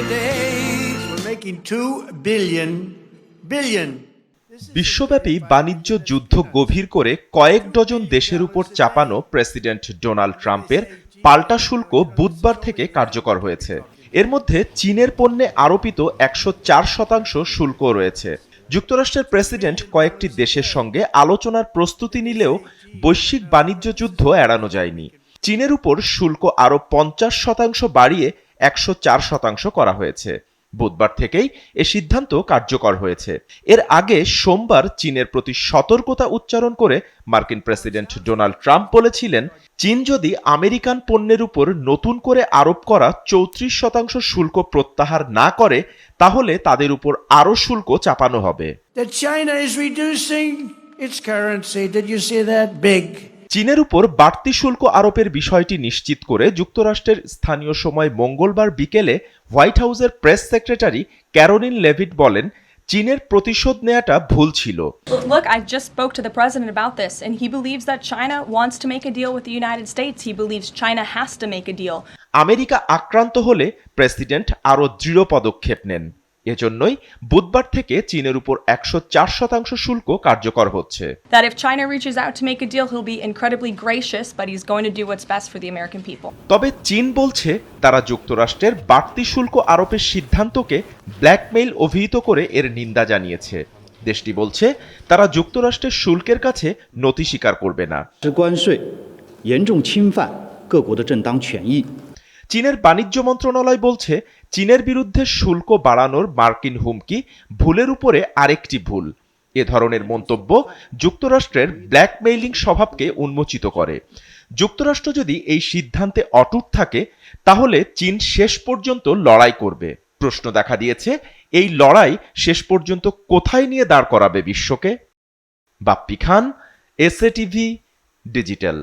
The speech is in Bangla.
days we're making 2 billion. বিশ্বব্যাপী বাণিজ্য যুদ্ধ গভীর করে কয়েক ডজন দেশের উপর চাপানো প্রেসিডেন্ট ডোনাল্ড ট্রাম্পের পাল্টা শুল্ক বুধবার থেকে কার্যকর হয়েছে। এর মধ্যে চীনের পণ্যে আরোপিত 104% শুল্ক রয়েছে। যুক্তরাষ্ট্রের প্রেসিডেন্ট কয়েকটি দেশের সঙ্গে আলোচনার প্রস্তুতি নিলেও বৈশ্বিক বাণিজ্য যুদ্ধ এড়ানো যায়নি। চীনের উপর শুল্ক আরও 50% বাড়িয়ে 104% করা হয়েছে। বুধবার থেকেই এ সিদ্ধান্ত কার্যকর হয়েছে। এর আগে সোমবার চীনের প্রতি সতর্কতা উচ্চারণ করে মার্কিন প্রেসিডেন্ট ডোনাল্ড ট্রাম্প বলেছিলেন, চীন যদি আমেরিকান পণ্যের উপর নতুন করে আরোপ করা 34% শুল্ক প্রত্যাহার না করে তাহলে তাদের উপর আরও শুল্ক চাপানো হবে। China is reducing its currency. Did you see that? Big. চীনের উপর বাড়তি শুল্ক আরোপের বিষয়টি নিশ্চিত করে যুক্তরাষ্ট্রের স্থানীয় সময় মঙ্গলবার বিকেলে হোয়াইট হাউসের প্রেস সেক্রেটারি ক্যারোলিন লেভিট বলেন, চীনের প্রতিশোধ নেওয়াটা ভুল ছিল। Look, I just spoke to the president about this and he believes that China wants to make a deal with the United States. He believes China has to make a deal. America আক্রান্ত হলে প্রেসিডেন্ট আরও দৃঢ় পদক্ষেপ নেন। এজন্যই বুধবার থেকে চীনের উপর 104% শুল্ক কার্যকর হচ্ছে। That if China reaches out to make a deal, he'll be incredibly gracious, but he's going to do what's best for the American people. তবে চীন বলছে তারা যুক্তরাষ্ট্রের বাড়তি শুল্ক আরোপের সিদ্ধান্তকে ব্ল্যাকমেইল অভিহিত করে এর নিন্দা জানিয়েছে। দেশটি বলছে তারা যুক্তরাষ্ট্রের শুল্কের কাছে নতি স্বীকার করবে না। চীনের বাণিজ্য মন্ত্রণালয় বলছে, চীনের বিরুদ্ধে শুল্ক বাড়ানোর মার্কিন হুমকি ভুলের উপরে আরেকটি ভুল। এ ধরনের মন্তব্য যুক্তরাষ্ট্রের ব্ল্যাকমেইলিং স্বভাবকে উন্মোচিত করে। যুক্তরাষ্ট্র যদি এই সিদ্ধান্তে অটুট থাকে তাহলে চীন শেষ পর্যন্ত লড়াই করবে। প্রশ্ন দেখা দিয়েছে, এই লড়াই শেষ পর্যন্ত কোথায় নিয়ে দাঁড় করাবে বিশ্বকে? বাপ্পি খান, এসএ টিভি ডিজিটাল।